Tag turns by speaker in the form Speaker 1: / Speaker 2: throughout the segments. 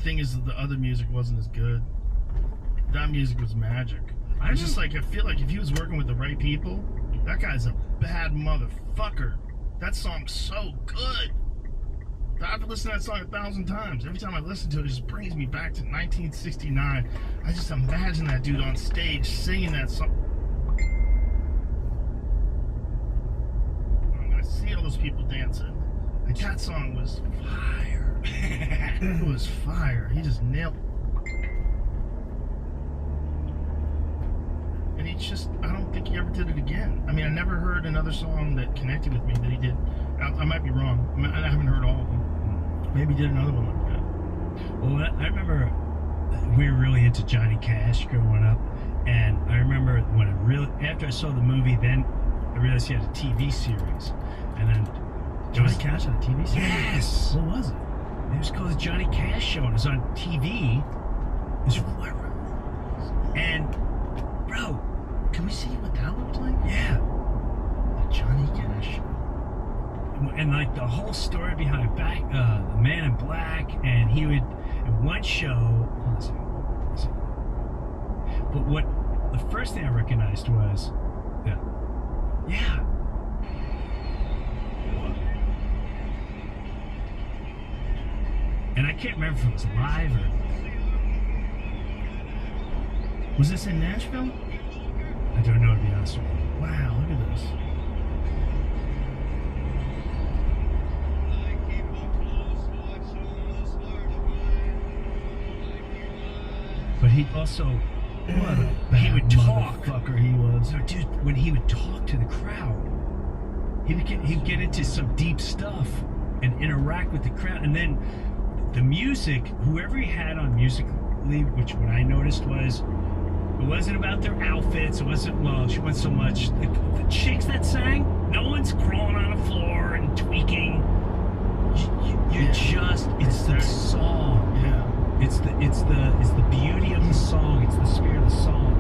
Speaker 1: thing is that the other music wasn't as good. That music was magic. I just like, I feel like if he was working with the right people, that guy's a bad motherfucker. That song's so good. I've listened to that song 1,000 times. Every time I listen to it, it just brings me back to 1969. I just imagine that dude on stage singing that song. I'm gonna see all those people dancing. Like, that song was fire. It was fire. He just nailed it. And he just, I don't think he ever did it again. I mean, I never heard another song that connected with me that he did. I might be wrong. I haven't heard all of them. Maybe he did another one like that.
Speaker 2: Well, I remember we were really into Johnny Cash growing up. And I remember when after I saw the movie, then I realized he had a TV series. And then
Speaker 1: Johnny Cash had a TV series?
Speaker 2: Yes!
Speaker 1: What was it?
Speaker 2: It was called the Johnny Cash Show, and it was on TV. It was and, bro,
Speaker 1: can we see what that looked like?
Speaker 2: Yeah.
Speaker 1: The Johnny Cash Show.
Speaker 2: And like the whole story behind the Man in Black, and he would, in one show, hold on a second. But what, the first thing I recognized was, yeah. And I can't remember if it was live or...
Speaker 1: Was this in Nashville?
Speaker 2: I don't know, to be honest with you.
Speaker 1: Wow, look at this.
Speaker 2: But he also... he would talk.
Speaker 1: Motherfucker he was.
Speaker 2: No, dude, when he would talk to the crowd, he'd get into some deep stuff and interact with the crowd. And then the music, whoever he had on Musically, which what I noticed was, it wasn't about their outfits. It wasn't, well, she wasn't so much the chicks that sang. No one's crawling on the floor and tweaking. It's the song.
Speaker 1: Yeah.
Speaker 2: It's the beauty of the song. It's the spirit of the song.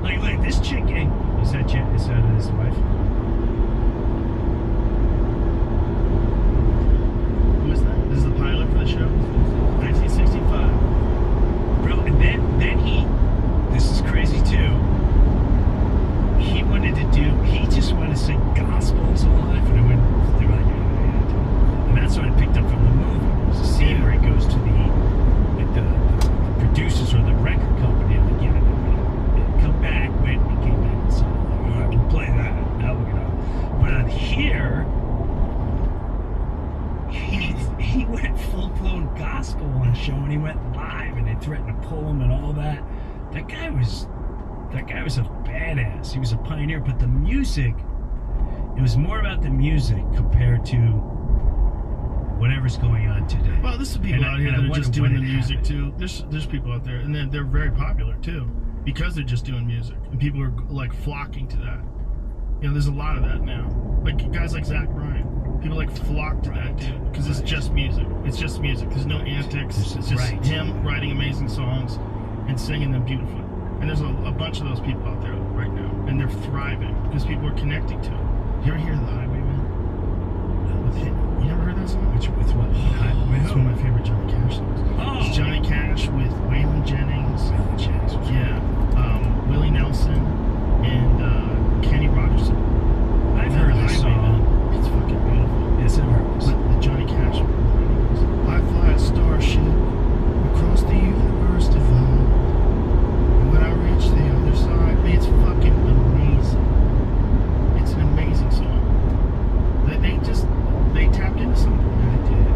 Speaker 2: Like, look, this chick, is that his wife?
Speaker 1: Who is that? This is the pilot for the show? 1965.
Speaker 2: Bro, and then this is crazy too. He just wanted to sing gospel his whole life, and they were like, and that's what I picked up from the movie. There's a scene where he goes to the producers or the record company, and like, come back. When he came back and said, all right, we'll play that. Now we're gonna. But on here, he went full-blown gospel on a show, and he went live, and they threatened to pull him and all that. That guy was a badass. He was a pioneer. But the music, it was more about the music compared to whatever's going on today.
Speaker 1: Well, there's some people out here that are just doing the music too. There's people out there, and they're very popular too, because they're just doing music, and people are like flocking to that. You know, there's a lot of that now. Like guys like Zach Bryan, people like flock to that dude because it's just music. It's just music. There's no antics. It's just him writing amazing songs and singing them beautifully. And there's a bunch of those people out there right now, and they're thriving because people are connecting to it. You ever hear The Highwayman? You never heard that song?
Speaker 2: With what?
Speaker 1: It's one of my favorite Johnny Cash songs.
Speaker 2: Oh.
Speaker 1: It's Johnny Cash with Waylon Jennings. Willie Nelson and Kenny Rogers.
Speaker 2: I've heard this song.
Speaker 1: It's fucking beautiful.
Speaker 2: Yes, I've heard this.
Speaker 1: The Johnny Cash one. I fly a starship across the universe divine, and when I reach the other side, it's fucking amazing. It's an amazing song. They tapped into something.
Speaker 2: They did.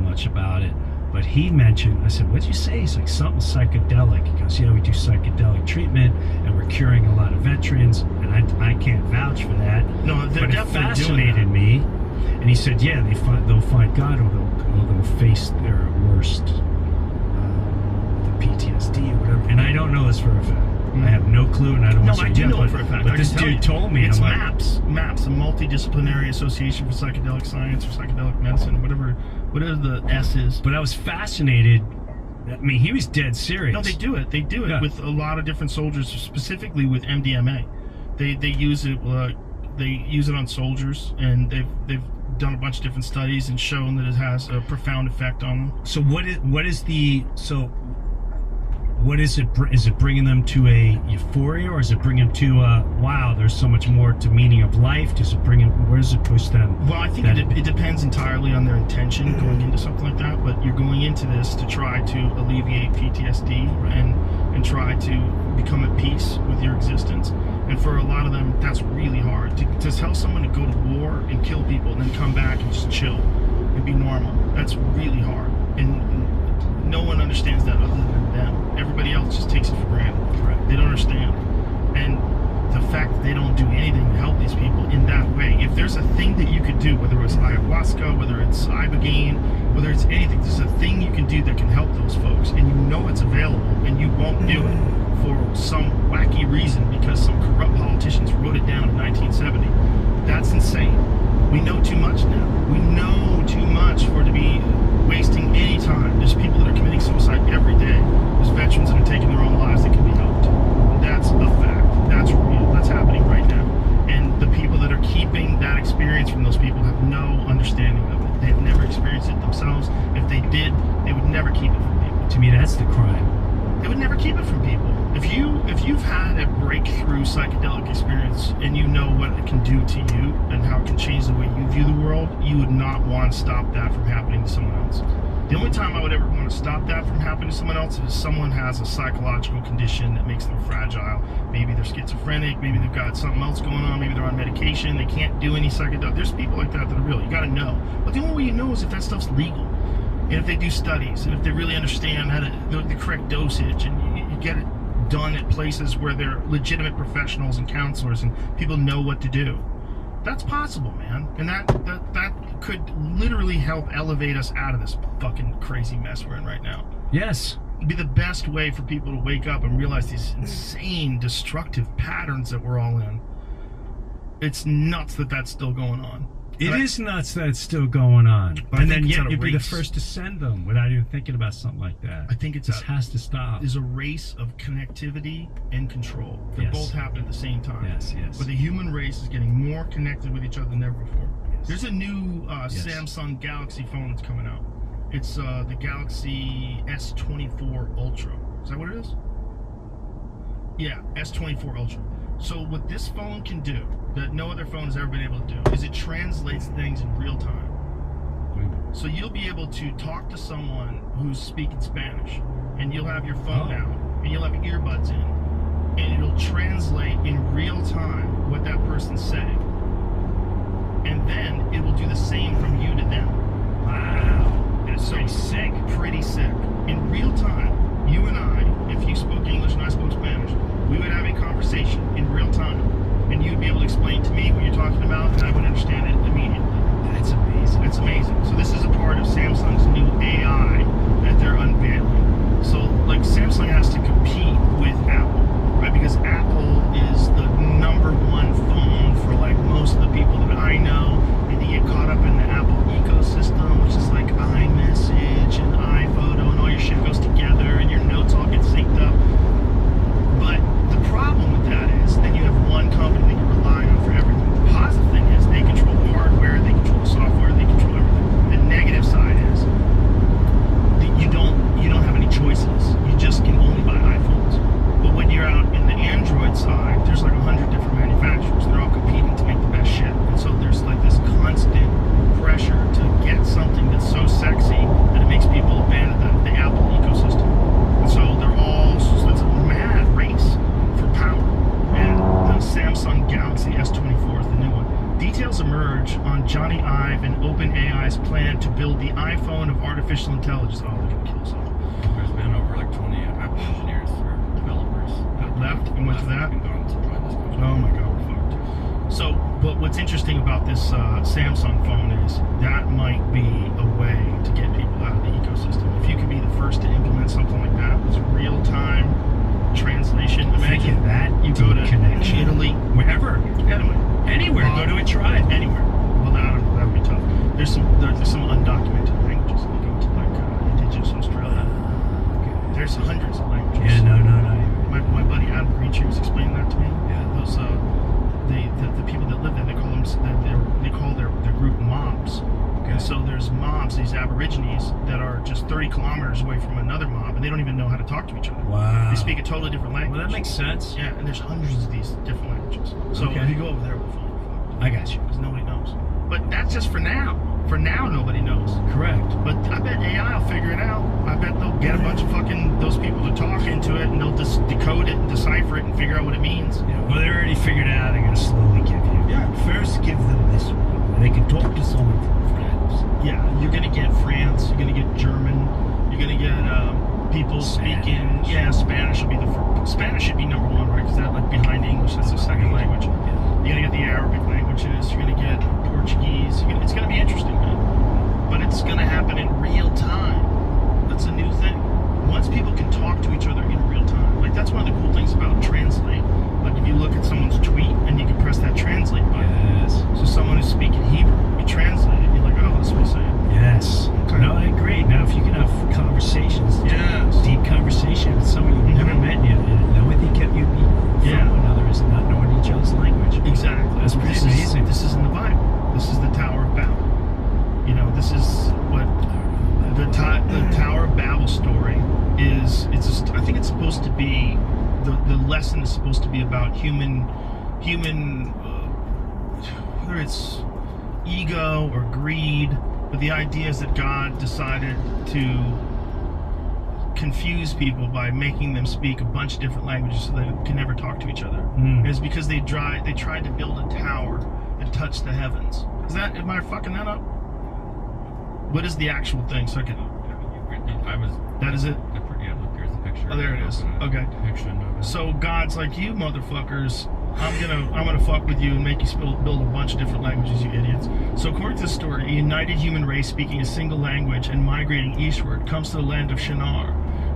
Speaker 2: much about it, but he mentioned, I said, what'd you say? He's like, something psychedelic. He goes, yeah, we do psychedelic treatment and we're curing a lot of veterans, and I can't vouch for that.
Speaker 1: No, they're
Speaker 2: but it
Speaker 1: definitely
Speaker 2: fascinated
Speaker 1: doing that.
Speaker 2: me. And he said, yeah, they'll find God, or they'll face their worst, the PTSD or whatever. And I don't know this for a fact. I have no clue, and I don't
Speaker 1: No,
Speaker 2: want to
Speaker 1: I do know it for a fact.
Speaker 2: But
Speaker 1: I
Speaker 2: this
Speaker 1: can tell
Speaker 2: dude
Speaker 1: you.
Speaker 2: told me.
Speaker 1: It's
Speaker 2: I'm like,
Speaker 1: MAPS, a multidisciplinary association for psychedelic science or psychedelic medicine, whatever the S is.
Speaker 2: but I was fascinated. I mean, he was dead serious.
Speaker 1: No, they do it. They do it
Speaker 2: Yeah.
Speaker 1: with a lot of different soldiers, specifically with MDMA. They use it. They use it on soldiers, and they've done a bunch of different studies and shown that it has a profound effect on them.
Speaker 2: So what is it? Is it bringing them to a euphoria, or is it bringing them to a wow? There's so much more to meaning of life. Does it bring them? Where does it push them?
Speaker 1: Well, I think it depends entirely on their intention going into something like that. But you're going into this to try to alleviate PTSD and try to become at peace with your existence. And for a lot of them, that's really hard. To tell someone to go to war and kill people and then come back and just chill and be normal, that's really hard. And no one understands that other than them. Everybody else just takes it for granted.
Speaker 2: Right.
Speaker 1: They don't understand. And the fact that they don't do anything to help these people in that way, if there's a thing that you could do, whether it's ayahuasca, whether it's ibogaine, whether it's anything, there's a thing you can do that can help those folks, and you know it's available, and you won't do it for some wacky reason because some corrupt politicians wrote it down in 1970. That's insane. We know too much now. We know too much for it to be wasting any time. There's people that are committing suicide every day. There's veterans that are taking their own lives that can be helped. That's a fact. That's real. That's happening right now. And the people that are keeping that experience from those people have no understanding of it. They've never experienced it themselves. If they did, they would never keep it from people.
Speaker 2: To me, that's the crime.
Speaker 1: They would never keep it from people. If you've had a breakthrough psychedelic experience and you know what it can do to you and how it can change the way you view the world, you would not want to stop that from happening to someone else. The only time I would ever want to stop that from happening to someone else is if someone has a psychological condition that makes them fragile. Maybe they're schizophrenic, maybe they've got something else going on, maybe they're on medication, they can't do any psychedelic. There's people like that that are real. You got to know. But the only way you know is if that stuff's legal. And if they do studies, and if they really understand how to the correct dosage, and you get it done at places where they're legitimate professionals and counselors and people know what to do. That's possible, man. And that could literally help elevate us out of this fucking crazy mess we're in right now.
Speaker 2: Yes.
Speaker 1: It'd be the best way for people to wake up and realize these insane, destructive patterns that we're all in. It's nuts that that's still going on.
Speaker 2: It is nuts that it's still going on.
Speaker 1: But
Speaker 2: And
Speaker 1: I
Speaker 2: then
Speaker 1: think it's
Speaker 2: yet
Speaker 1: at a
Speaker 2: you'd be the
Speaker 1: race.
Speaker 2: first to send them without even thinking about something like that.
Speaker 1: I think
Speaker 2: This has to stop.
Speaker 1: There's a race of connectivity and control. They
Speaker 2: Yes.
Speaker 1: both happen at the same time.
Speaker 2: Yes.
Speaker 1: But the human race is getting more connected with each other than ever before.
Speaker 2: Yes.
Speaker 1: There's a new
Speaker 2: Yes.
Speaker 1: Samsung Galaxy phone that's coming out. It's the Galaxy S24 Ultra. Is that what it is? Yeah, S24 Ultra. So what this phone can do that no other phone has ever been able to do is it translates things in real time. So you'll be able to talk to someone who's speaking Spanish, and you'll have your phone out, and you'll have earbuds in, and it'll translate in real time what that person's saying. And then it will do the same from you to them.
Speaker 2: Wow. That's pretty sick.
Speaker 1: Pretty sick. In real time, you and I, if you spoke English and I spoke Spanish, we would have a conversation in real time. And you'd be able to explain to me what you're talking about, and I would understand it immediately.
Speaker 2: That's amazing.
Speaker 1: It's amazing. So this is a part of Samsung's new AI that they're unveiling. So like Samsung has to compete with Apple, right? Because Apple is the #1 phone for like most of the people that I know, and they get caught up in the Apple ecosystem, which is like artificial intelligence. Oh, they're gonna kill us all.
Speaker 3: There's been over like 20 Apple engineers or developers
Speaker 1: That left and went to that.
Speaker 3: and gone to join this company.
Speaker 1: Oh my God, we're fucked. So, but what's interesting about this Samsung phone is that might be a way to get people out of the ecosystem. If you could be the first to implement something like that, with real-time translation. Imagine
Speaker 2: that
Speaker 1: you go to
Speaker 2: connection.
Speaker 1: Italy,
Speaker 2: Wherever.
Speaker 1: anywhere,
Speaker 2: Go to a tribe.
Speaker 1: anywhere. Well, that would be tough. There's some undocumented languages. You go to like indigenous Australia. There's hundreds of languages.
Speaker 2: Yeah, no.
Speaker 1: My buddy Adam Greentree was explaining that to me.
Speaker 2: Yeah.
Speaker 1: Those the people that live there, they call their group mobs.
Speaker 2: Okay.
Speaker 1: And so there's mobs, these aborigines that are just 30 kilometers away from another mob, and they don't even know how to talk to each other.
Speaker 2: Wow.
Speaker 1: They speak a totally different language.
Speaker 2: Well, that makes sense.
Speaker 1: Yeah, and there's hundreds of these different languages. So
Speaker 2: Okay.
Speaker 1: if you go over there, we're fucked.
Speaker 2: I got you.
Speaker 1: Because nobody knows. But that's just for now. For now, nobody knows.
Speaker 2: Correct.
Speaker 1: But I bet AI will figure it out. I bet they'll get a bunch of fucking those people to talk into it, and they'll just decode it and decipher it and figure out what it means.
Speaker 2: Yeah, well, they already figured it out. They're going to slowly give you.
Speaker 1: Yeah.
Speaker 2: First, give them this one. And they can talk to someone from France.
Speaker 1: Yeah, you're gonna get France. You're gonna get German. You're gonna get people speaking.
Speaker 2: Spanish.
Speaker 1: Yeah, Spanish will be the first. Spanish should be number one, right? Because that like behind English, that's the second language.
Speaker 2: Yeah.
Speaker 1: You're gonna get the Arabic languages. You're gonna get Portuguese. It's gonna be interesting, man. But it's gonna happen in real time. That's a new thing. Once people can talk to each other in real time, like that's one of the cool things about Translate. Like if you look at someone's tweet and you can press that Translate button.
Speaker 2: Yes.
Speaker 1: So someone who's speaking Hebrew, you translate it. You're like, oh, that's what he's saying.
Speaker 2: Yes.
Speaker 1: Okay.
Speaker 2: No, I agree. Now, if you can have conversations,
Speaker 1: Yes.
Speaker 2: deep conversation with someone you've never met yet, and the only thing kept you from
Speaker 1: Yeah.
Speaker 2: one another is not knowing each other's language.
Speaker 1: Exactly.
Speaker 2: That's pretty
Speaker 1: This
Speaker 2: amazing.
Speaker 1: This is in the Bible. This is the Tower of Babel. You know, this is what the Tower of Babel story is. I think it's supposed to be the lesson is supposed to be about human, whether it's ego or greed. But the idea is that God decided to confuse people by making them speak a bunch of different languages so they can never talk to each other.
Speaker 2: Mm.
Speaker 1: It's because they tried to build a tower that touched the heavens. Am I fucking that up? What is the actual thing? So I can. That is it.
Speaker 3: Yeah, look, here's the picture.
Speaker 1: Oh, there it is. Okay.
Speaker 3: Depiction of it.
Speaker 1: So God's like, you motherfuckers, I'm gonna fuck with you and make you build a bunch of different languages, you idiots. So according to this story, a united human race speaking a single language and migrating eastward comes to the land of Shinar,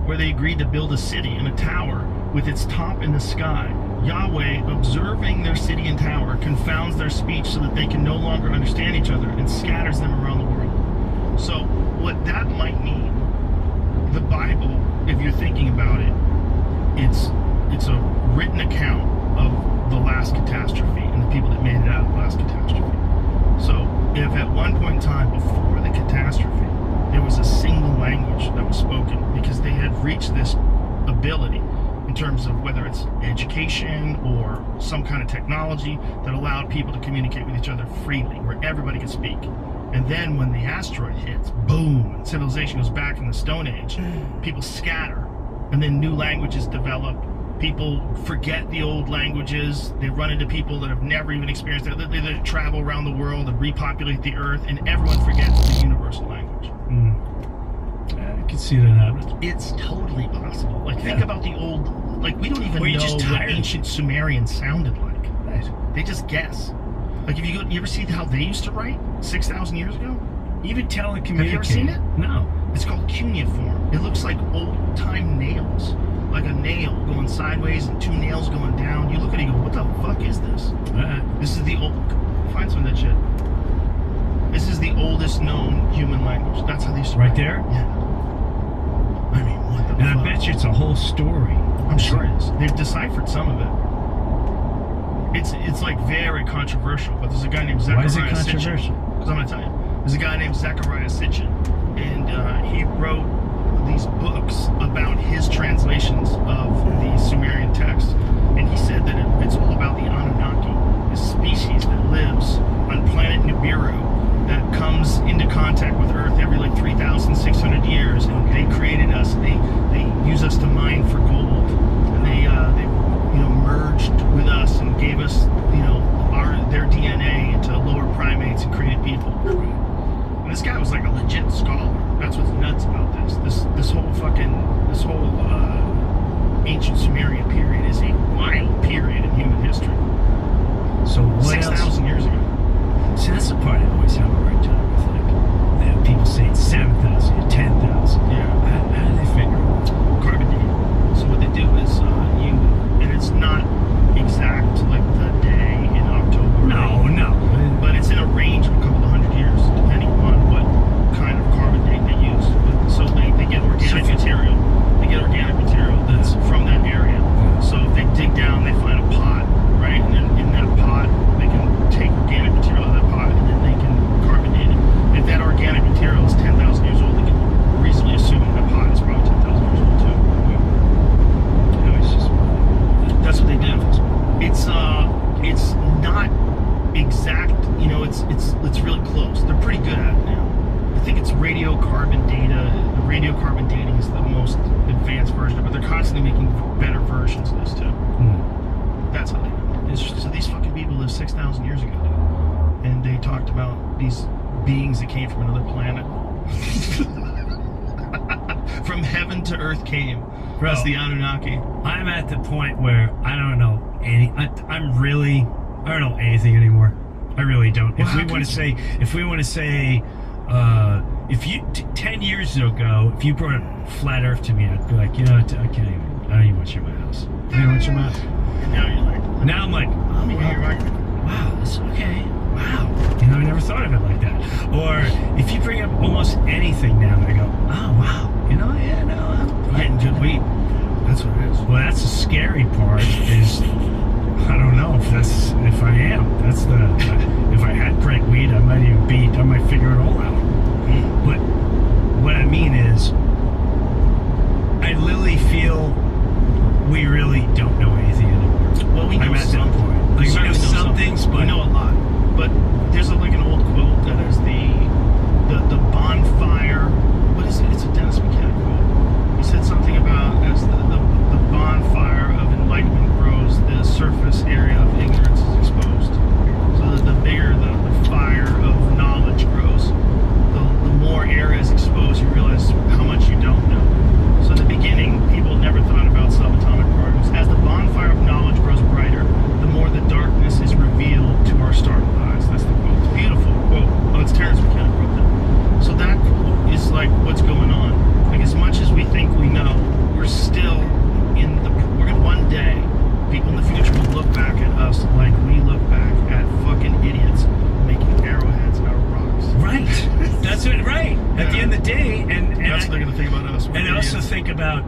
Speaker 1: where they agreed to build a city and a tower with its top in the sky. Yahweh, observing their city and tower, confounds their speech so that they can no longer understand each other and scatters them around the world. So what that might mean, the Bible, if you're thinking about it, it's a written account of the last catastrophe and the people that made it out of the last catastrophe. So if at one point in time before the catastrophe there was a single language that was spoken because they had reached this ability in terms of whether it's education or some kind of technology that allowed people to communicate with each other freely, where everybody could speak. And then when the asteroid hits, boom, and civilization goes back in the Stone Age, people scatter, and then new languages develop. People forget the old languages. They run into people that have never even experienced it. They travel around the world and repopulate the earth, and everyone forgets the universal language.
Speaker 2: I can see that happening.
Speaker 1: It's totally possible. Like, think about the old, like, we don't even
Speaker 2: Or you're
Speaker 1: know
Speaker 2: just
Speaker 1: what
Speaker 2: tired.
Speaker 1: ancient Sumerian sounded like.
Speaker 2: Right.
Speaker 1: They just guess. Like, if you ever see how they used to write 6,000 years ago?
Speaker 2: Even telecommunicating.
Speaker 1: Have you ever seen it?
Speaker 2: No.
Speaker 1: It's called cuneiform. It looks like old-time nails. Like a nail going sideways and two nails going down. You look at it and go, what the fuck is this? This is the old... Find some of that shit. This is the oldest known human language. That's how they used to
Speaker 2: Right
Speaker 1: write.
Speaker 2: there?
Speaker 1: Yeah. I mean, what the
Speaker 2: And
Speaker 1: fuck?
Speaker 2: I bet you it's a whole story.
Speaker 1: I'm sure it is. They've deciphered some of it. It's like very controversial, but there's a guy named
Speaker 2: Why is it
Speaker 1: Zechariah Sitchin.
Speaker 2: controversial?
Speaker 1: Because I'm going to tell you. There's a guy named Zechariah Sitchin, and he wrote these books about his translations of the Sumerian text. And he said that it's all about the Anunnaki, this species that lives on planet Nibiru that comes into contact with Earth every like 3,600 years, and they created us. They use us to mine for gold, and they merged with us and gave us their DNA into lower primates and created people. And this guy was like a legit scholar. That's what this whole ancient Sumerian period is a wild period in human history.
Speaker 2: So what
Speaker 1: 6,000 years ago.
Speaker 2: See, that's the part I always have a hard time with. Like, people say it's 7,000 or 10,000.
Speaker 1: Yeah.
Speaker 2: How do they figure it?
Speaker 1: Carbon dating. So what they do is and it's not exact like the day in October.
Speaker 2: No.
Speaker 1: But it's in a range of a couple of hundred years, depending on what kind of carbon date they use. So they get organic material. They get organic material that's from that area. So if they dig down, they find a pot, right? And then in that pot, they can take organic material out of that pot, and then they can carbon date it. If that organic material is 10,000 years old, they can reasonably assume that pot is probably 10,000 years old too. That's what they do. It's not exact. It's really close. They're pretty good at it now. I think it's radiocarbon data. The radiocarbon dating is the most advanced version of it. They're constantly making better versions of this too. That's how they do it. So these fucking people lived 6,000 years ago, dude. And they talked about these beings that came from another planet. From heaven to earth came.
Speaker 2: Bro,
Speaker 1: That's the Anunnaki.
Speaker 2: I'm at the point where I don't know I don't know anything anymore. I really don't.
Speaker 1: Well,
Speaker 2: If we want to say, if you 10 years ago, if you brought up flat Earth to me, I'd be like, I don't even want you in my house. I don't even want you in my house.
Speaker 1: And now you're like,
Speaker 2: Now I'm like,
Speaker 1: let me hear your argument.
Speaker 2: wow, that's okay. Wow. I never thought of it like that. Or if you bring up almost anything now, I go, oh, wow.
Speaker 1: I'm getting good weed. That's what it is.
Speaker 2: Well, that's the scary part is, I don't know if I am. If I had great weed, I might figure it all out. But what I mean is, I literally feel we really don't know anything anymore.
Speaker 1: Well, we know
Speaker 2: I'm at that point. Like, we know some things, but
Speaker 1: we know a lot. But there's an old quote that is the bonfire. What is it? It's a Dennis McKenna quote. He said something about as the bonfire of enlightenment grows, the surface area of ignorance is exposed. So that the bigger the fire of knowledge grows, the more area is exposed, you realize how much you don't know. So in the beginning, people never thought about subatomic particles. As the bonfire of knowledge grows brighter, the more the darkness is revealed to our startled eyes. That's the quote. It's a beautiful quote. Oh, it's Terrence McKenna wrote that. So that quote is like what's going on. Like, as much as we think we know, we're still one day, people in the future will look back at us like we look back at fucking idiots making arrowheads out of rocks.
Speaker 2: Right. That's it. Right. At the end of the day, and
Speaker 1: that's what they're gonna think about us.
Speaker 2: And also think about,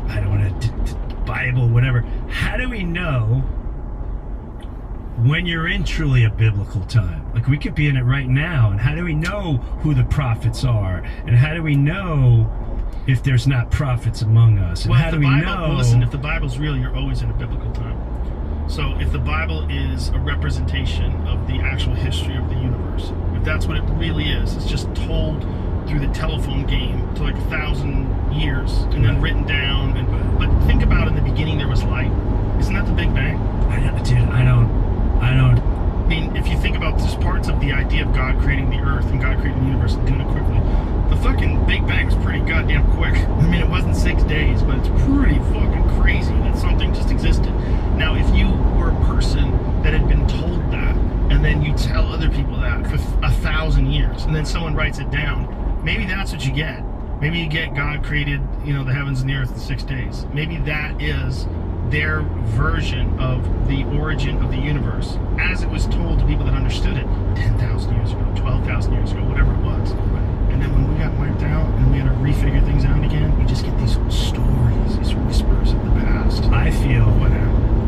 Speaker 2: I don't want to, Bible, whatever. How do we know when you're in truly a biblical time? Like, we could be in it right now, and how do we know who the prophets are? And how do we know if there's not prophets among us? And
Speaker 1: well,
Speaker 2: how do we know?
Speaker 1: Well, listen, if the Bible's real, you're always in a biblical time. So if the Bible is a representation of the actual history of the universe, if that's what it really is, it's just told through the telephone game to like 1,000 years and then written down. But think about, in the beginning there was light. Isn't that the Big Bang?
Speaker 2: I don't.
Speaker 1: I mean, if you think about just parts of the idea of God creating the earth and God creating the universe and doing it quickly, the fucking Big Bang was pretty goddamn quick. I mean, it wasn't 6 days, but it's pretty fucking crazy that something just existed. Now, if you were a person that had been told that, and then you tell other people that for 1,000 years, and then someone writes it down, maybe that's what you get. Maybe you get God created, the heavens and the earth in 6 days. Maybe that is their version of the origin of the universe, as it was told to people that understood it 10,000 years ago, 12,000 years ago, whatever it was. And then when we got wiped out and we had to refigure things out again, we just get these stories, these whispers of the past.
Speaker 2: I feel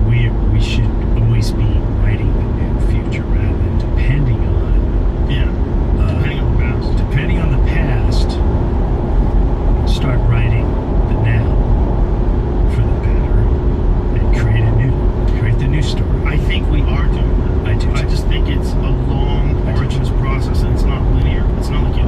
Speaker 2: we should always be writing the new future rather than depending on
Speaker 1: depending on the past.
Speaker 2: Depending on the past, start writing the now for the better and create the new story.
Speaker 1: I think we are doing that.
Speaker 2: I do too.
Speaker 1: I just think it's a long, arduous process, and it's not linear. It's not like you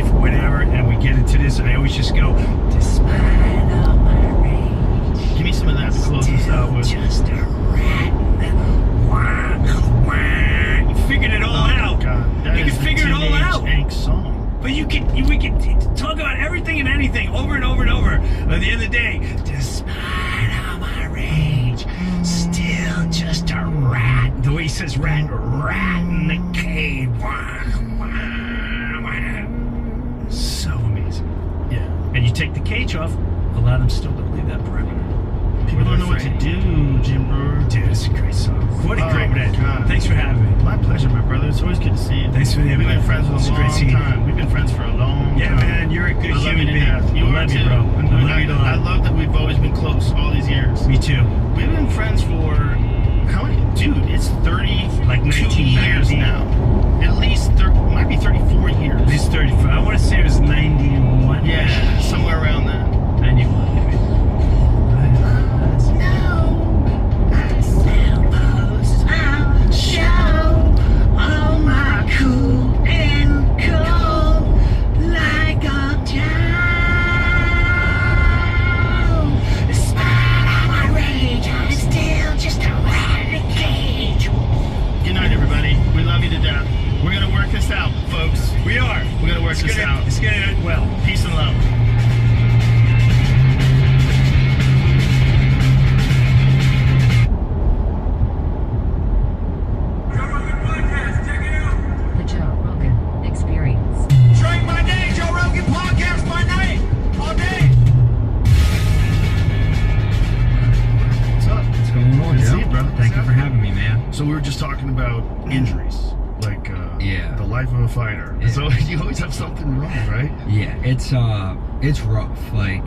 Speaker 2: wife, whatever, and we get into this, and I always just go, despite all my rage,
Speaker 1: Give me some of that to close this out with.
Speaker 2: just a rat. Wah, wah. You figured it all out.
Speaker 1: God, that
Speaker 2: You
Speaker 1: is
Speaker 2: can
Speaker 1: the
Speaker 2: figure it all
Speaker 1: Teenage
Speaker 2: out.
Speaker 1: Angst song.
Speaker 2: But we can talk about everything and anything over and over and over. At the end of the day, despite all my rage, still just a rat. The way he says rat in the cave. Wah, wah, wah. So amazing.
Speaker 1: Yeah.
Speaker 2: And you take the cage off, a lot of them still don't leave that perimeter.
Speaker 1: People don't know what to do, Jim Brewer.
Speaker 2: Dude, it's a great song. What a
Speaker 1: Oh
Speaker 2: great
Speaker 1: my
Speaker 2: day.
Speaker 1: God.
Speaker 2: Thanks for having me.
Speaker 1: My pleasure, my brother. It's always good to see you.
Speaker 2: Thanks for the
Speaker 1: We've
Speaker 2: invite.
Speaker 1: been friends for
Speaker 2: It's
Speaker 1: a
Speaker 2: great
Speaker 1: long
Speaker 2: seeing you.
Speaker 1: time. We've been friends for a long
Speaker 2: Yeah,
Speaker 1: time.
Speaker 2: man, you're a good
Speaker 1: I love
Speaker 2: human
Speaker 1: you to
Speaker 2: being.
Speaker 1: death. You
Speaker 2: I
Speaker 1: are
Speaker 2: love you,
Speaker 1: too.
Speaker 2: bro. I love you to
Speaker 1: I
Speaker 2: life.
Speaker 1: love that we've always been close all these years.
Speaker 2: Me too.
Speaker 1: We've been friends for how many? Dude, it's 30
Speaker 2: Like
Speaker 1: 2 years
Speaker 2: 1990.
Speaker 1: now. At least might be 34 years.
Speaker 2: This 35. I want to say it was 91.
Speaker 1: Yeah, somewhere around that.
Speaker 2: 91, maybe.
Speaker 1: Good night, everybody. We love you to death. We're gonna work this out, folks.
Speaker 2: We are.
Speaker 1: We're gonna work this out.
Speaker 2: It's gonna end well.
Speaker 1: Peace and love.
Speaker 4: The Joe Rogan Experience.
Speaker 5: Drink my day, Joe Rogan podcast my night, all day.
Speaker 1: What's up?
Speaker 2: What's going on,
Speaker 1: Good to
Speaker 2: Joe?
Speaker 1: see you, brother.
Speaker 2: Thank you
Speaker 1: What's
Speaker 2: for
Speaker 1: up?
Speaker 2: having me, man.
Speaker 1: So we were just talking about injuries, like
Speaker 6: Yeah.
Speaker 1: the life of a fighter.
Speaker 6: Yeah.
Speaker 1: So you always have something wrong, right?
Speaker 6: Yeah, it's rough. Like,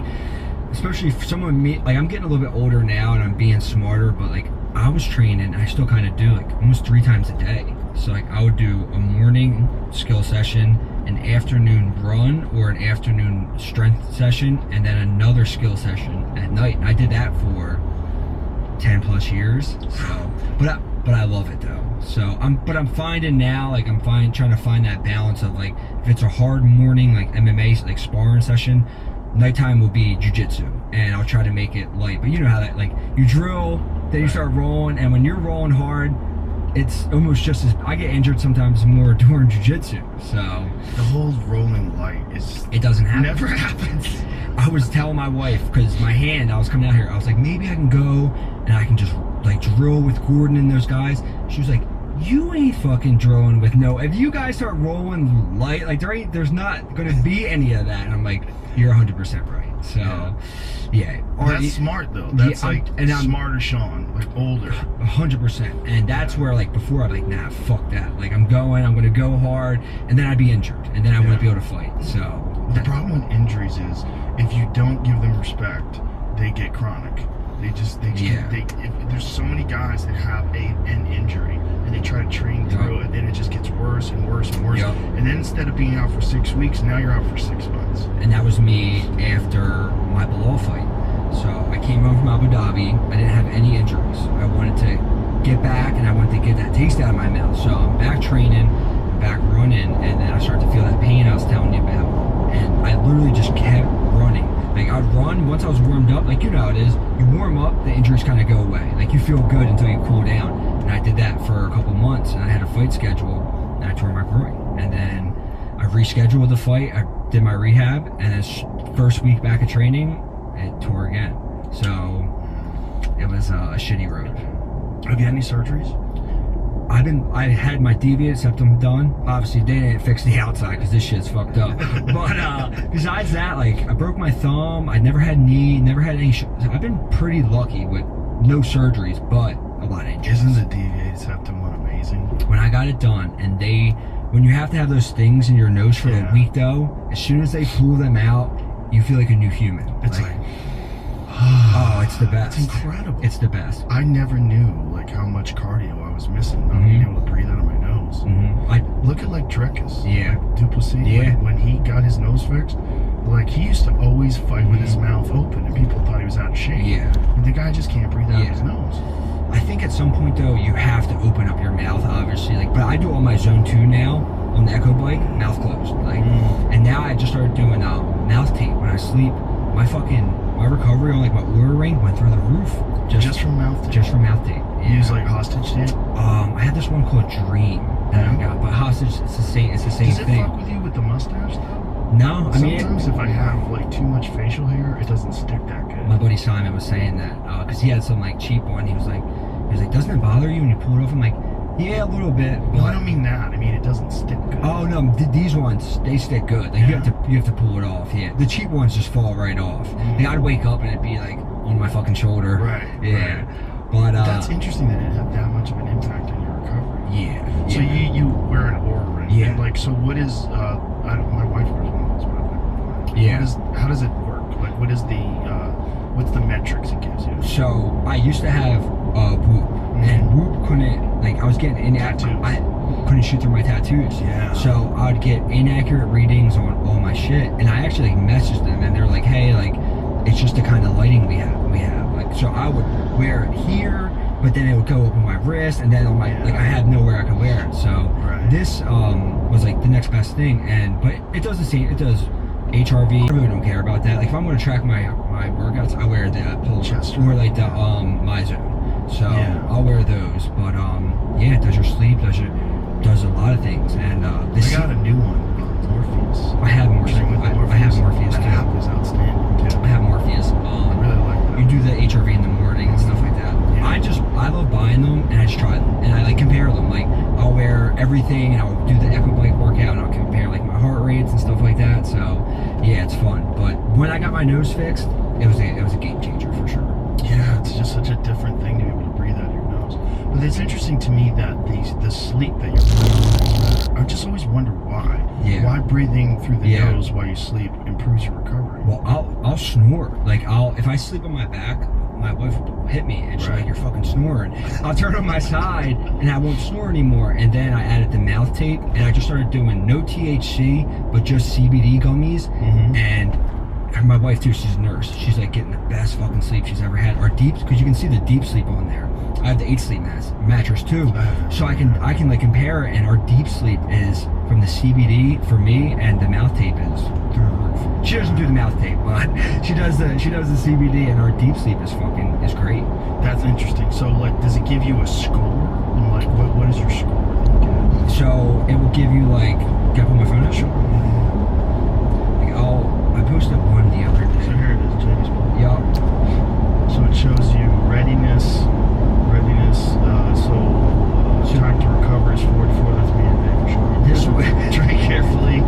Speaker 6: especially for someone me, like I'm getting a little bit older now and I'm being smarter, but like I was training, I still kind of do like almost 3 times a day. So like I would do a morning skill session, an afternoon run, or an afternoon strength session, and then another skill session at night. And I did that for 10 plus years. So, but I love it though. So I'm finding now, like trying to find that balance of like, if it's a hard morning, like MMA, like sparring session, nighttime will be jujitsu, and I'll try to make it light. But you know how that, like, you drill, then you start rolling, and when you're rolling hard, it's almost just as, I get injured sometimes more during jujitsu. So
Speaker 1: The whole rolling light is
Speaker 6: it doesn't happen.
Speaker 1: never happens.
Speaker 6: I was telling my wife, because my hand, I was coming out here, I was like, maybe I can go and I can just like drill with Gordon and those guys. She was like, you ain't fucking drilling with no, if you guys start rolling light, like there's not gonna be any of that. And I'm like, you're 100% right. So yeah.
Speaker 1: That's smart though. That's
Speaker 6: Yeah, I'm
Speaker 1: smarter Sean, like older.
Speaker 6: 100%. And that's where, like, before I'd be like, nah, fuck that. Like, I'm gonna go hard, and then I'd be injured, and then I wouldn't be able to fight. So
Speaker 1: The problem with injuries is if you don't give them respect, they get chronic. There's so many guys that have an injury and they try to train through it, and it just gets worse and worse and worse.
Speaker 6: Yep.
Speaker 1: And then instead of being out for 6 weeks, now you're out for 6 months.
Speaker 6: and that was me after my Bilal fight. So I came home from Abu Dhabi. I didn't have any injuries. I wanted to get back, and I wanted to get that taste out of my mouth. So I'm back training, back running, and then I started to feel that pain I was telling you about. And I literally just kept running. Like, I'd run, once I was warmed up, like, you know how it is, you warm up, the injuries kind of go away. Like, you feel good until you cool down. And I did that for a couple months, and I had a fight scheduled, and I tore my groin. And then I rescheduled the fight, I did my rehab, and then first week back of training, it tore again. So it was a shitty road.
Speaker 1: Have you had any surgeries?
Speaker 6: I had my deviate septum done. Obviously, they didn't fix the outside because this shit's fucked up. But besides that, like, I broke my thumb. I never had knee, never had any. I've been pretty lucky with no surgeries, but a lot of injuries.
Speaker 1: Isn't the deviated septum one amazing?
Speaker 6: When I got it done, and when you have to have those things in your nose for a week though, as soon as they pull them out, you feel like a new human.
Speaker 1: It's like
Speaker 6: oh, it's the best.
Speaker 1: It's incredible.
Speaker 6: It's the best.
Speaker 1: I never knew like how much cardio I was missing, not being able to breathe out of my nose. Look at like Drekus,
Speaker 6: Yeah.
Speaker 1: like Duplessis.
Speaker 6: Yeah.
Speaker 1: When he got his nose fixed, like he used to always fight with his mouth open, and people thought he was out of shape.
Speaker 6: Yeah.
Speaker 1: And the guy just can't breathe out of
Speaker 6: Yeah.
Speaker 1: his nose.
Speaker 6: I think at some point though, you have to open up your mouth, obviously. Like, but I do all my zone 2 now, on the Echo bike, mouth closed. Like, and now I just started doing mouth tape when I sleep. My recovery on like my Oura ring went through the roof.
Speaker 1: Just from mouth tape?
Speaker 6: Just from mouth tape.
Speaker 1: You use like hostage tape?
Speaker 6: I had this one called Dream that I got, but hostage, it's the same thing.
Speaker 1: Does it fuck with you with the mustache though?
Speaker 6: No, I mean,
Speaker 1: sometimes if I have like too much facial hair, it doesn't stick that good.
Speaker 6: my buddy Simon was saying that because he had some like cheap one. He was like, doesn't it bother you when you pull it off? I'm like, yeah, a little bit.
Speaker 1: No, I don't mean that. I mean it doesn't stick good.
Speaker 6: Oh no, these ones they stick good. Like you have to pull it off. Yeah, the cheap ones just fall right off. Like I'd wake up and it'd be like on my fucking shoulder.
Speaker 1: Right.
Speaker 6: Yeah.
Speaker 1: Right.
Speaker 6: But
Speaker 1: that's interesting that it had that much of an impact on your recovery.
Speaker 6: Yeah.
Speaker 1: So you wear an Oura ring.
Speaker 6: Yeah.
Speaker 1: And like, so what is? My wife wears one of those. Whatever.
Speaker 6: Yeah.
Speaker 1: How does it work? Like, what is the what's the metrics it gives you?
Speaker 6: So I used to have Whoop, and Whoop couldn't, like, I was getting inaccurate. I couldn't shoot through my tattoos.
Speaker 1: Yeah.
Speaker 6: So I would get inaccurate readings on all my shit, and I actually like messaged them, and they're like, hey, like, it's just the kind of lighting we have. Like, so I would wear it here, but then it would go up on my wrist, and then on my like I had nowhere I could wear it. So this was like the next best thing, but it does the same. It does HRV. I really don't care about that. Like if I'm going to track my workouts, I wear the Pulse or like the MyZone. So I'll wear those. But yeah, it does your sleep, does a lot of things. And this
Speaker 1: I got a new one, Morpheus.
Speaker 6: I have Morpheus. I have Morpheus too.
Speaker 1: That app is outstanding too.
Speaker 6: I have Morpheus.
Speaker 1: I really like that.
Speaker 6: You do the HRV in the morning and stuff like that.
Speaker 1: Yeah.
Speaker 6: I love buying them and I just try them and I like compare them. Like I'll wear everything and I'll do the Echo bike workout and I'll compare like my heart rates and stuff like that. So yeah, it's fun. But when I got my nose fixed, it was a game changer for sure.
Speaker 1: Yeah, it's just such a different thing to be able to breathe out of your nose. But it's interesting to me that the sleep that you're breathing, I just always wonder why.
Speaker 6: Yeah.
Speaker 1: Why breathing through the nose while you sleep improves your recovery.
Speaker 6: Well, I'll snore. Like if I sleep on my back, my wife will hit me and she's like, you're fucking snoring. I'll turn on my side and I won't snore anymore. And then I added the mouth tape and I just started doing no THC, but just CBD gummies. And my wife too, she's a nurse. She's like getting the best fucking sleep she's ever had. Our deep, because you can see the deep sleep on there. I have the 8 sleep mattress too. So I can like compare it, and our deep sleep is from the CBD for me, and the mouth tape is through the roof. She doesn't do the mouth tape, but she does the CBD, and our deep sleep is great.
Speaker 1: That's interesting. So like, does it give you a score? And like, what is your score that you get?
Speaker 6: So it will give you like, can I put my phone out? Sure. I posted one the other day.
Speaker 1: So here it is, JD's book.
Speaker 6: Yup.
Speaker 1: So it shows you readiness. Track to recover is 44. That's me and Dave for sure.
Speaker 6: This way.
Speaker 1: Drink carefully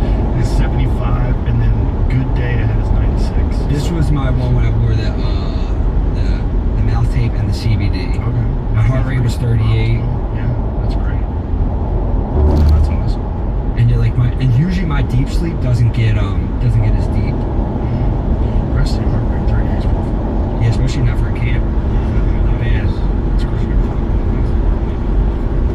Speaker 1: is 75, and then good day ahead is 96.
Speaker 6: This was my one when I wore the mouth tape and the CBD.
Speaker 1: Okay.
Speaker 6: My heart rate was 38.
Speaker 1: Yeah, that's great. That's awesome.
Speaker 6: And you're like and usually my deep sleep doesn't get as deep.
Speaker 1: Rest of your heart rate 38 is perfect.
Speaker 6: Yeah, especially not for a camp. Man,
Speaker 1: that's great.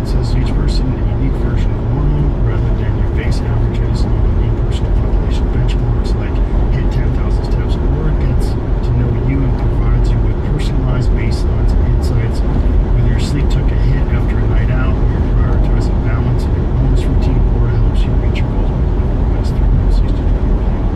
Speaker 1: It says each person a unique version of normal rather than your base averages on in-person population benchmarks like hit 10,000 steps or gets to know you and provides you with personalized baselines and insights. Whether your sleep took a hit after a night out or you're prioritizing balance in your wellness routine, or it helps you reach your goals with the best 3 months used to do your plan.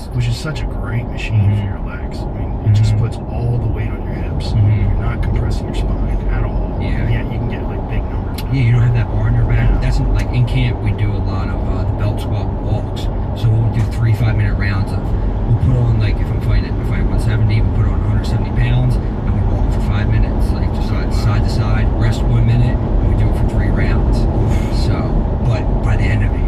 Speaker 6: best.
Speaker 1: Which is such a great machine for your legs. I mean, it just puts all the weight on your hips. You're not compressing your spine at all.
Speaker 6: Yeah.
Speaker 1: And yet you can get like big numbers.
Speaker 6: Yeah, you don't have that bar on your back.
Speaker 1: Yeah.
Speaker 6: That's like in camp we do a lot of the belt squat walks. So we'll do 3 5-minute rounds of. We'll put on like if I'm fighting 170, we'll put on 170 pounds and we walk for 5 minutes, like just side to side. Rest 1 minute and we do it for 3 rounds. So, but by the end of it,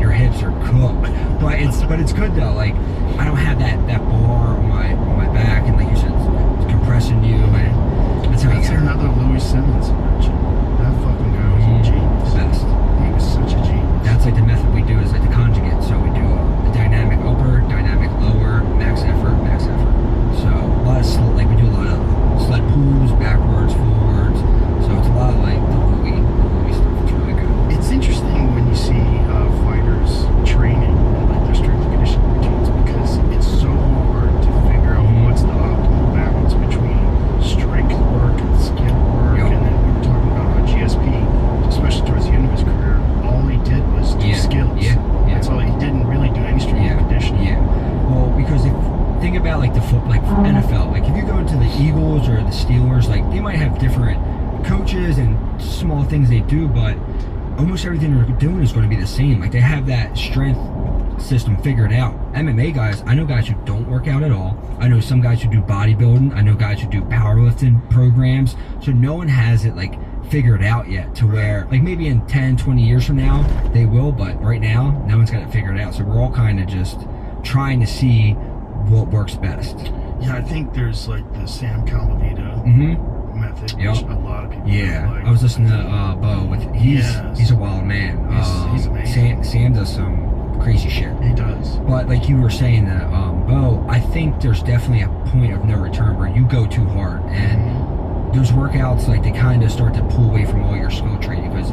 Speaker 6: your hips are cooked. But it's good though. Like I don't have that bar on my back, and like you said, it's compressing you, and that's how you
Speaker 1: That's
Speaker 6: get
Speaker 1: another Louis Simmons invention. That fucking guy was a genius.
Speaker 6: best.
Speaker 1: He was such a genius.
Speaker 6: That's like the method we do is like the conjugate. So we do the dynamic upper, dynamic lower, max effort, max effort. So a lot of we do a lot of sled pulls, backwards, forwards. So it's a lot of like the Louis stuff. It's really good.
Speaker 1: It's interesting when you see fighters training and like their strength and conditioning routines, because it's so hard to figure out what's the optimal balance between strength work and skill work.
Speaker 6: Yep.
Speaker 1: And then we were talking about how GSP, especially towards the end of his career, all he did was do skills.
Speaker 6: Yeah.
Speaker 1: That's all. He didn't really do any strength and conditioning.
Speaker 6: Yeah. Well, because if think about like like NFL, like if you go into the Eagles or the Steelers, like they might have different coaches and small things they do, but almost everything they're doing is going to be the same. Like they have that strength system figured out. MMA guys, I know guys who don't work out at all. I know some guys who do bodybuilding. I know guys who do powerlifting programs. So no one has it like figured out yet to where like maybe in 10, 20 years from now they will, but right now no one's got it figured out. So we're all kind of just trying to see what works best.
Speaker 1: Yeah, I think there's like the Sam Calavita method,
Speaker 6: Yep.
Speaker 1: which a lot of people
Speaker 6: Yeah,
Speaker 1: like.
Speaker 6: I was listening to Bo with he's a wild man.
Speaker 1: He's amazing.
Speaker 6: Sam does some crazy shit.
Speaker 1: He does.
Speaker 6: But like you were saying that Bo, I think there's definitely a point of no return where you go too hard and those workouts like they kind of start to pull away from all your skill training, because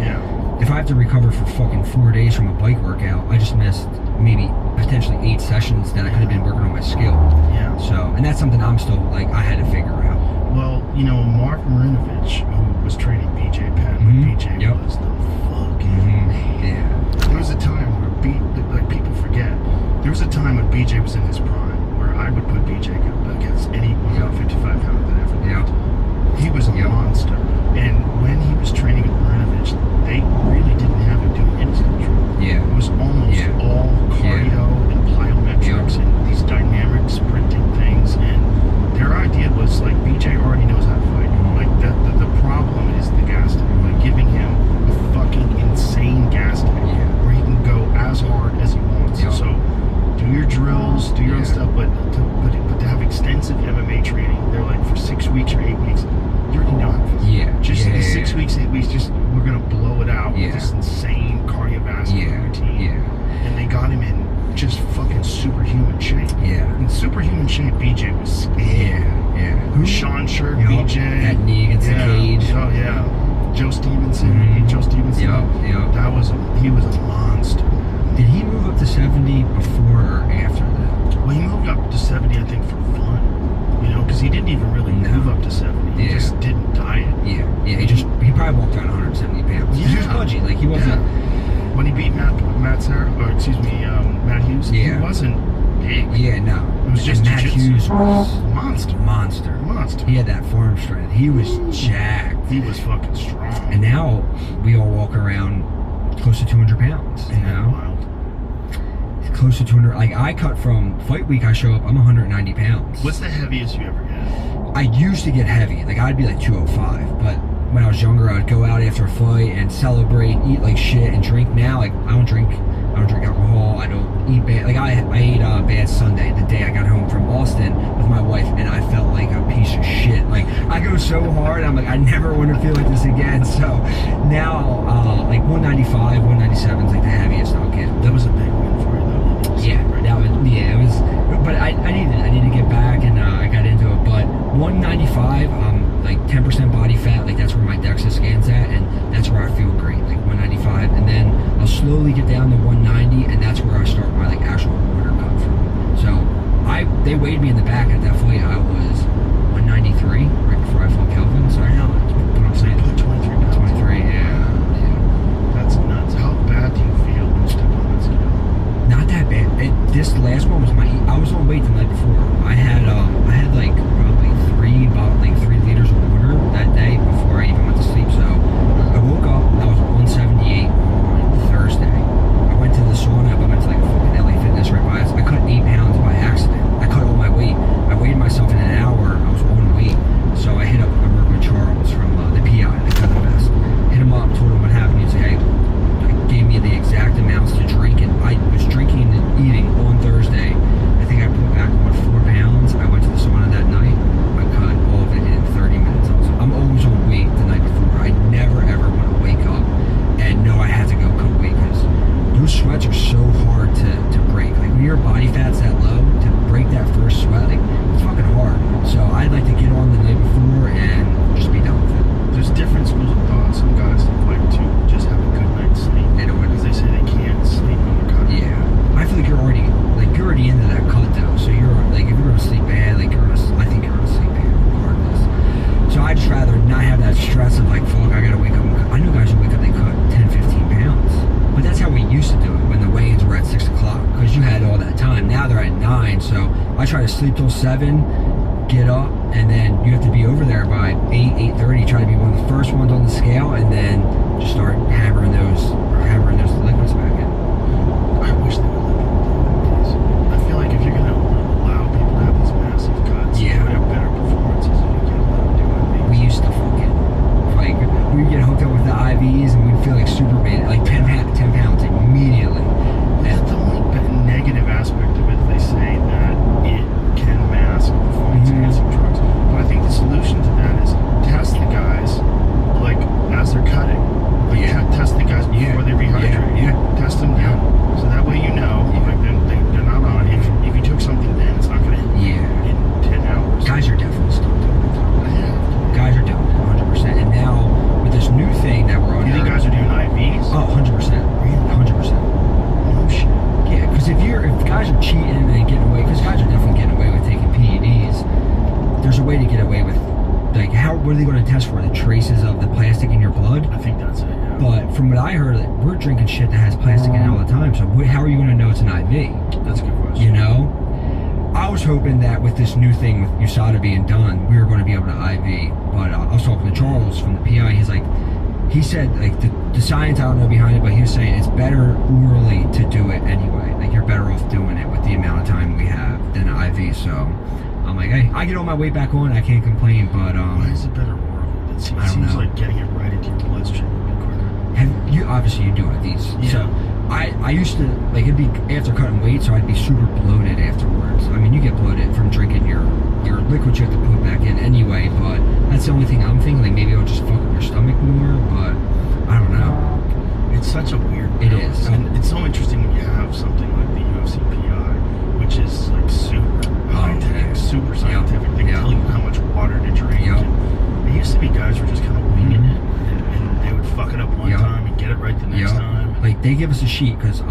Speaker 6: if I have to recover for fucking 4 days from a bike workout, I just missed maybe potentially 8 sessions that I could have been working on my skill.
Speaker 1: Yeah.
Speaker 6: So, and that's something I'm still like I had to figure out.
Speaker 1: Well, you know, Mark Marinovich, who was training BJ Penn, when BJ was the fucking man.
Speaker 6: Yeah.
Speaker 1: There was a time where like people forget, there was a time when BJ was in his prime where I would put BJ against any 155 pounder that ever lived. He was a monster. And when he was training with Marinovich, they really didn't have him doing any skill training.
Speaker 6: Yeah.
Speaker 1: It was almost all cardio and plyometrics and these dynamic sprinting things. And their idea was like BJ already knows how to fight. Like the problem is the gas tank. Like giving him a fucking insane gas tank where he can go as hard as he wants. So do your drills, do your own stuff, but to have extensive MMA training, they're like for 6 weeks or 8 weeks, you already know how to fight. Just in 6 weeks, 8 weeks, just we're gonna blow it out with this insane cardiovascular routine. And they got him in just fucking superhuman shape. In superhuman shape, BJ was scared. Sean Shirk, BJ.
Speaker 6: That knee against the cage.
Speaker 1: Oh yeah. Joe Stevenson. Joe Stevenson. That was he was a monster.
Speaker 6: Did he move up to 70 before or after that?
Speaker 1: Well, he moved up to 70, I think, for fun. You know, because he didn't even really move up to 70. He just didn't diet.
Speaker 6: He probably walked around 170 pounds. He was pudgy, like he wasn't.
Speaker 1: When he beat Matt Hughes, he wasn't big.
Speaker 6: It
Speaker 1: was just
Speaker 6: Matt
Speaker 1: jiu-jitsu.
Speaker 6: Hughes was
Speaker 1: Monster.
Speaker 6: He had that farm strength. He was jacked.
Speaker 1: He was fucking strong.
Speaker 6: And now we all walk around close to 200 pounds. You know,
Speaker 1: wild.
Speaker 6: Close to 200. Like I cut from fight week, I show up, I'm 190 pounds.
Speaker 1: What's the heaviest you ever get?
Speaker 6: I used to get heavy. Like I'd be like 205, but when I was younger, I'd go out after a fight and celebrate, eat like shit, and drink. Now, like I don't drink alcohol. I don't eat bad. Like I ate bad Sunday the day I got home from Austin with my wife, and I felt like a piece of shit. Like I go so hard, I'm like I never want to feel like this again. So now, like 195, 197 is like the heaviest I'll get.
Speaker 1: That was a big win for you, though.
Speaker 6: It was. But I need to get back, and I got into it. But 195, like 10% body fat, like that's where my DEXA scans at, and that's where I feel great, like 195, and then I'll slowly get down to 190, and that's where I start my like actual order cut from. So they weighed me in the back at that fight. I was 193 right before I fought Kelvin. So I know what I'm saying.
Speaker 1: 23 pounds.
Speaker 6: 23, yeah.
Speaker 1: That's nuts. How bad do you feel when you step on that
Speaker 6: this last one was I was on weight the night before. I had like probably 3 liters of water that day before I even went to sleep. So I woke up, I was 178 on Thursday. I went to the sauna, I went to like a fucking LA Fitness right by us. I cut 8 pounds by accident. I cut all my weight. I weighed myself in an hour. I was on weight. So I hit up, I worked with Charles from the PI, the Feather Best. Hit him up, told him what happened. He said, hey, gave me the exact amounts to drink, and I was drinking and eating on Thursday. I think I put back on 4 pounds. I went to the sauna that night. I cut all of it in 30 minutes. I'm always on weight the night before. I never ever want to wake up and know I had to go cut weight, because those sweats are so hard to break. Like when your body fat's that low, to break that first sweat, like it's fucking hard. So I'd like to get on the night before and just be done with it.
Speaker 1: There's different schools of thought. Some guys like to just have a good night's sleep.
Speaker 6: They don't,
Speaker 1: because they say they can't sleep when they're cutting.
Speaker 6: yeah. I feel like you're already into that cut though. So you're like, if you're gonna sleep bad, like I think you're gonna sleep bad regardless. So I'd just rather not have that stress of like, fuck, I gotta wake up and cut. I know guys who wake up, they cut 10, 15 pounds. But that's how we used to do it when the weigh-ins were at 6 o'clock, because you had all that time. Now they're at 9, so I try to sleep till 7, get up, and then you have to be over there by 8, 8:30. Try to be one of the first ones on the scale, and then just start hammering those liquids back in.
Speaker 1: I wish they would let people do this. I feel like if you're gonna allow people to have these massive cuts,
Speaker 6: Yeah.
Speaker 1: you're gonna have better performances if you can let them do it.
Speaker 6: We used to fucking, like, we'd get hooked up with the IVs, and we'd feel like Superman, like 10 pounds immediately.
Speaker 1: That's the only negative aspect of it. They say that it can mask performance-enhancing drugs, but I think the solution to that is test the guys, like as they're cutting. Like test the guys before they rehydrate.
Speaker 6: Yeah.
Speaker 1: Test them down, so that way you know. Like they're not on. If you took something then, it's not gonna hit in 10 hours.
Speaker 6: Guys are definitely still doing it. Guys are doing it 100%. And now with this new thing that we're on,
Speaker 1: You think guys are doing IVs?
Speaker 6: oh, 100%, 100%.
Speaker 1: No shit.
Speaker 6: Yeah, because if guys are cheating and getting away, because guys are definitely getting away with taking PEDs, there's a way to get away with, like, what are they going to test for? The traces of the plastic in your blood?
Speaker 1: I think that's it. Yeah.
Speaker 6: But from what I heard, like, we're drinking shit that has plastic in it all the time. So how are you going to know it's an IV?
Speaker 1: That's a good question.
Speaker 6: You know, I was hoping that with this new thing with USADA being done, we were going to be able to IV. But I was talking to Charles from the PI. He said like the science, I don't know behind it, but he was saying it's better orally to do it anyway. Like you're better off doing it with the amount of time we have than an IV. So I'm like, hey, I get all my weight back on. I can't complain. But
Speaker 1: why is it better oral? It seems like getting it right into your bloodstream would be quicker.
Speaker 6: Obviously you do it these.
Speaker 1: Yeah.
Speaker 6: So I used to, like, it'd be after cutting weight, so I'd be super bloated afterwards. I mean, you get bloated from drinking your liquid you have to put back in anyway, but that's the only thing I'm thinking, like maybe it'll just fuck up your stomach more, but I don't know.
Speaker 1: It's such a weird
Speaker 6: It
Speaker 1: pill.
Speaker 6: is.
Speaker 1: And it's so interesting when you have something like the UFC PI, which is like super high tech, super scientific. They tell you how much water to drink.
Speaker 6: Yep.
Speaker 1: And it used to be guys were just kind of winging it, and they would fuck it up one time and get it right the next time.
Speaker 6: Like they give us a sheet because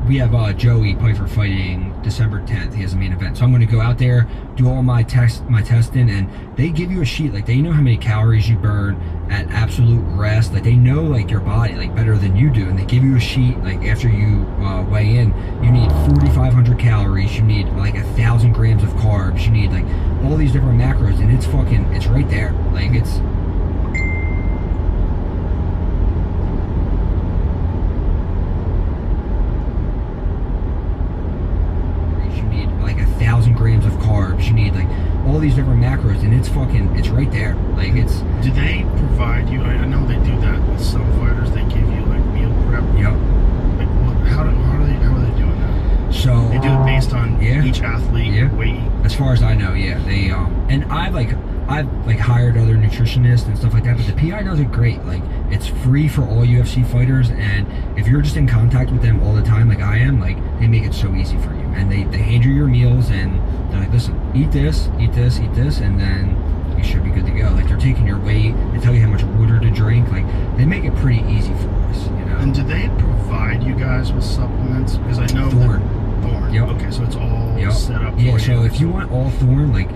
Speaker 6: we have Joey Pfeiffer fighting December 10th. He has a main event, so I'm going to go out there, do all my testing, and they give you a sheet. Like they know how many calories you burn at absolute rest. Like they know like your body like better than you do, and they give you a sheet. Like after you weigh in, you need 4,500 calories. You need like 1,000 grams of carbs. You need like all these different macros, and it's right there. Like it's. Like 1,000 grams of carbs. You need like all these different macros, and it's right there. Like it's.
Speaker 1: Do they provide you? I know they do that with some fighters. They give you like meal prep.
Speaker 6: Yep.
Speaker 1: Like how are they doing that?
Speaker 6: So
Speaker 1: they do it based on each athlete weight.
Speaker 6: As far as I know, yeah. They and I've hired other nutritionists and stuff like that, but the PI does it great. Like it's free for all UFC fighters, and if you're just in contact with them all the time, like I am, like they make it so easy for you. And they hand you your meals, and they're like, listen, eat this, and then you should be good to go. Like they're taking your weight, they tell you how much water to drink. Like they make it pretty easy for us, you know.
Speaker 1: And do they provide you guys with supplements? Because I know
Speaker 6: Thorn.
Speaker 1: Yep. Okay, so it's all set up.
Speaker 6: Yeah.
Speaker 1: For
Speaker 6: So if you want all Thorn, like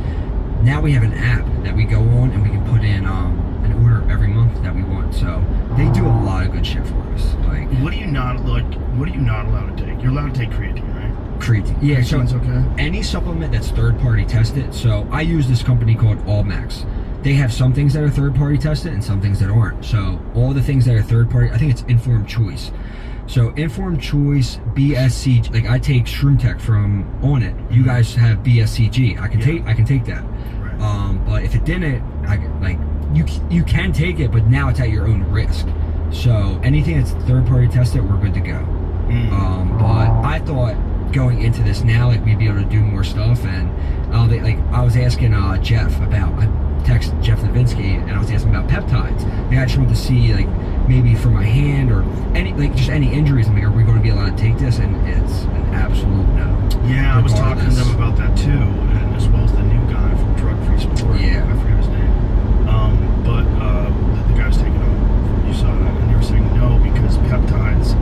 Speaker 6: now we have an app that we go on and we can put in an order every month that we want. So they do a lot of good shit for us. Like
Speaker 1: what are you not allowed to take? You're allowed to take creatine, right?
Speaker 6: Creatine. Yeah, so
Speaker 1: Creatine's okay.
Speaker 6: any supplement that's third-party tested. So I use this company called Allmax. They have some things that are third-party tested and some things that aren't. So all the things that are third-party, I think it's Informed Choice. So Informed Choice, BSCG, like I take Shroom Tech from On It. You guys have BSCG. I can take that.
Speaker 1: Right.
Speaker 6: But if it didn't, you can take it, but now it's at your own risk. So anything that's third-party tested, we're good to go. But I thought going into this now, like we'd be able to do more stuff, and I was asking Jeff about. I texted Jeff Novinsky, and I was asking about peptides. I just wanted to see, like, maybe for my hand or just any injuries. I'm like, are we going to be allowed to take this? And it's an absolute no.
Speaker 1: Yeah, I was talking to them about that too, and as well as the new guy from Drug Free Sport.
Speaker 6: Yeah.
Speaker 1: I forget his name. But the guy was taking over. You saw that, and they were saying no because peptides,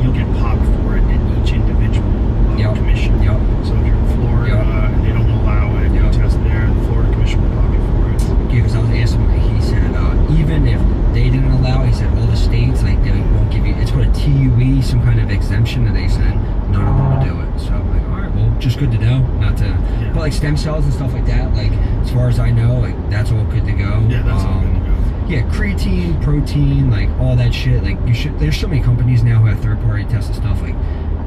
Speaker 1: you'll get popped for it in each individual commission.
Speaker 6: Yep.
Speaker 1: So if you're in Florida and they don't allow it, you test there, the Florida Commission will pop you for it.
Speaker 6: Yeah, because I was asking him, he said even if they didn't allow it, he said all the states, like, they won't give you, it's called a TUE, some kind of exemption, and they said none of them will do it. So I'm like, all right, well, just good to know, not to, but like stem cells and stuff like that, like as far as I know, like that's all good to go.
Speaker 1: Yeah, that's all good to go.
Speaker 6: Yeah, creatine, protein, like all that shit, like there's so many companies now who have third-party tested stuff, like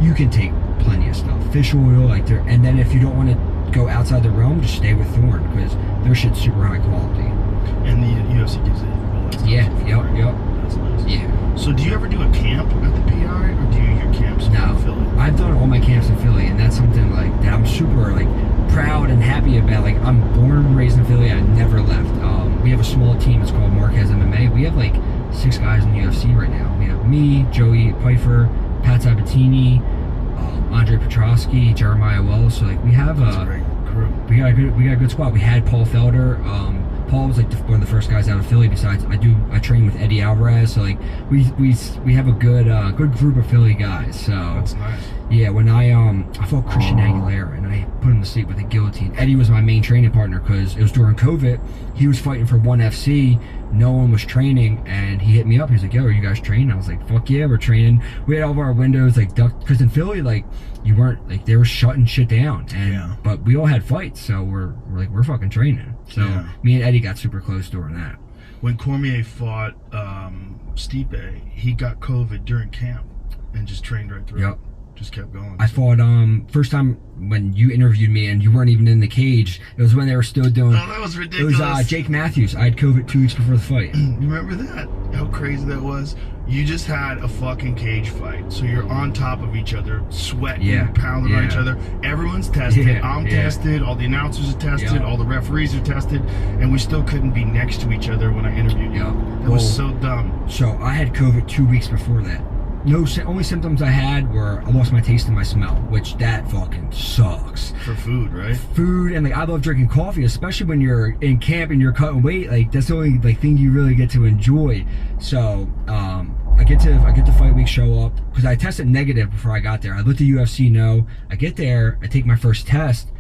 Speaker 6: you can take plenty of stuff, fish oil, like there, and then if you don't want to go outside the realm, just stay with Thorn, because their shit's super high quality.
Speaker 1: And the UFC gives it all that stuff.
Speaker 6: Yeah, yep.
Speaker 1: That's nice.
Speaker 6: Yeah.
Speaker 1: So do you ever do a camp at the PI, or do you your camps in Philly?
Speaker 6: I've done all my camps in Philly, and that's something like that I'm super like proud and happy about. Like I'm born and raised in Philly. I never left. We have a small team. It's called Marquez MMA. We have like 6 guys in the UFC right now. We have me, Joey Pfeiffer, Pat Sabatini, Andre Petrosky, Jeremiah Wells. So like we have
Speaker 1: That's a great crew.
Speaker 6: we got a good squad. We had Paul Felder. Paul was like one of the first guys out of Philly. Besides, I train with Eddie Alvarez. So like we have a good group of Philly guys. So
Speaker 1: That's nice.
Speaker 6: yeah, when I fought Christian Aguilera and I put him to sleep with a guillotine. Eddie was my main training partner because it was during COVID. He was fighting for ONE FC. No one was training, and he hit me up. He was like, "Yo, are you guys training?" I was like, "Fuck yeah, we're training." We had all of our windows like ducked because in Philly, like you weren't like they were shutting shit down, and but we all had fights, so we're fucking training. So me and Eddie got super close during that.
Speaker 1: When Cormier fought Stipe, he got COVID during camp and just trained right through.
Speaker 6: Yep.
Speaker 1: Just kept going.
Speaker 6: I fought first time when you interviewed me and you weren't even in the cage. It was when they were still doing.
Speaker 1: Oh, that was ridiculous.
Speaker 6: It was Jake Matthews. I had COVID 2 weeks before the fight.
Speaker 1: You remember that? How crazy that was? You just had a fucking cage fight, so you're on top of each other, sweating, pounding on each other. Everyone's tested. I'm tested. All the announcers are tested. All the referees are tested, and we still couldn't be next to each other when I interviewed you. That was so dumb.
Speaker 6: So I had COVID 2 weeks before that. Only symptoms I had were I lost my taste and my smell, which that fucking sucks.
Speaker 1: For food, right?
Speaker 6: Food, and like I love drinking coffee, especially when you're in camp and you're cutting weight. Like that's the only like thing you really get to enjoy. So I get to fight week, show up because I tested negative before I got there. I let the UFC know. I get there, I take my first test,